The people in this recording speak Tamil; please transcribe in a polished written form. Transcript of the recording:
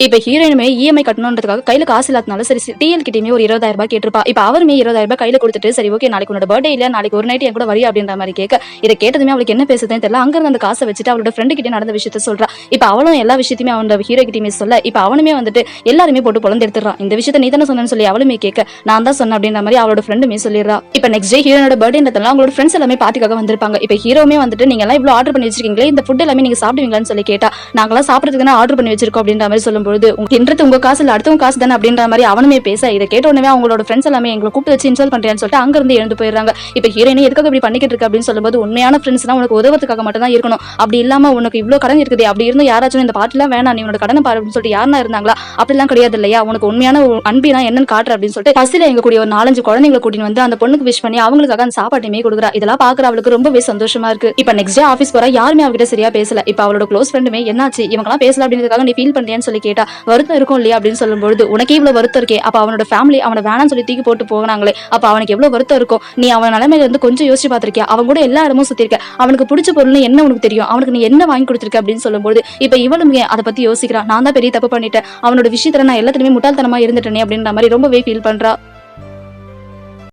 இப்ப ஹீரோயினுமே இஎம்ஐ கட்டணும்ன்றதுக்காக கையில காசு இல்லாதனால சரி டிஎல் கிட்டயுமே ஒரு 20,000 ரூபாய் கேட்டிருப்பா. இப்ப அவருமே 20,000 ரூபாய் கையில கொடுத்துட்டு சரி ஓகே நாளைக்கு உன்னோட பர்த்டே இல்ல நாளைக்கு ஒரு நைட் என் கூட வரியா அப்படின்ற மாதிரி கேட்க இதை கேட்டதுமே அவளுக்கு என்ன பேசுதுன்னு தெரியல. அங்க இருந்து அந்த காசை வச்சுட்டு அவளோட ஃப்ரெண்டு கிட்ட நடந்த விஷயத்த சொல்றா. இப்ப அவளும் எல்லா விஷயத்தையுமே அவனோட ஹீரோ கிட்டயுமே சொல்ல இப்ப அவனுமே வந்துட்டு எல்லாருமே போட்டு பொழந்து எடுத்துறான். இந்த விஷயத்த நீ தானே சொன்னு சொல்லி அவளுமே கேட்க நான் தான் சொன்னேன் அப்படின்ற மாதிரி அவளோட ஃப்ரெண்டுமே சொல்லிடுறா. இப்ப நெக்ஸ்ட் டே ஹீரோனோட பர்த்டேன்றதுனால அவங்களோட ஃப்ரெண்ட்ஸ் எல்லாமே பார்ட்டிக்காக வந்திருப்பாங்க. இப்ப ஹீரோமே வந்துட்டு நீங்க எல்லாம் இவ்வளவு ஆர்டர் பண்ணி வச்சிருக்கீங்களே இந்த ஃபுட் எல்லாமே நீங்க சாப்பிடுவீங்களான்னு சொல்லி கேட்டா நாங்களாம் சாப்பிடுறதுக்கு ஆர்டர் பண்ணி வச்சிருக்கோம் அப்படின்ற மாதிரி சொல்லும்போது தின்றது உங்க காசு இல்ல அடுத்தவங்க காசு தானே அப்படின்ற மாதிரி அவனுமே பேச இதை கேட்ட உடனே அவங்களோட ஃப்ரெண்ட்ஸ் எல்லாமே எங்களை கூப்பிட்டு வச்சு இன்சல்ட் பண்றேன்னு சொல்லிட்டு அங்க இருந்து எழுந்து போயிடுறாங்க. இப்ப ஹீரோயினை எதுக்காக இப்படி பண்ணிக்கிட்டு இருக்கு அப்படின்னு சொல்லும்போது உண்மையான ஃப்ரெண்ட்ஸ்னா உனக்கு உதவுறதுக்காக மட்டும் தான் இருக்கணும். அப்படி இல்லாம உனக்கு இவ்வளவு கடன் இருக்குது அப்படி இருந்து யாராச்சும் இந்த பாட்டுலாம் வேணாம் நீ உனோட கடனை பாரு அப்படின்னு சொல்லிட்டு யாருன்னா இருந்தாங்களா அப்படிலாம் கிடையாது இல்லையா உனக்கு உண்மையான அன்பினா என்னன்னு காட்டுற அப்படின்னு சொல்லிட்டு பசில எங்க கூடிய ஒரு 4-5 குழந்தைங்களை கூட்டின்னு வந்து அந்த பொண்ணுக்கு விஷ் பண்ணி அவங்களுக்காக அந்த சாப்பாட்டையுமே கொடுக்குறா. இதெல்லாம் பாக்குற அவளுக்கு ரொம்பவே சந்தோஷமா இருக்கு. இப்ப நெக்ஸ்ட் டே ஆஃபீஸ் போற யாருமே அவகிட்ட சரியா பேசல. இப்ப அவளோட க்ளோஸ் ஃப்ரெண்டுமே என்னாச்சு இவங்கலாம் பேசல அப்படின்றதுக்காக நீ ஃபீல் பண்றியான்னு சொல்லி கேட்டா வருத்தம் இருக்கும் இல்லையா அப்படின்னு சொல்லும்போது உனக்கே இவ்வளவு வருத்தம் இருக்கே அப்ப அவனோட ஃபேமிலி அவனை வேணாம்னு சொல்லி தூக்கி போட்டு போனாங்களே அப்ப அவனுக்கு எவ்வளவு வருத்தம் இருக்கும். நீ அவன் நிலைமையில இருந்து கொஞ்சம் யோசிச்சு பார்த்திருக்கியா அவன் கூட எல்லா இடமும் சுத்தி இருக்க அவனுக்கு பிடிச்ச பொருள்னு என்ன உனக்கு தெரியும் அவனுக்கு நீ என்ன வாங்கி கொடுத்திருக்க அப்படின்னு சொல்லும்போது இப்ப இவளுமே அதை பத்தி யோசிக்கிறான். நான் தான் பெரிய தப்பு பண்ணிட்டேன் அவனோட விஷயத்துல நான் எல்லாத்துலயுமே முட்டாள்தனமா இருந்துட்டேனே அப்படின்ற மாதிரி ரொம்பவே ஃபீல் பண்றா.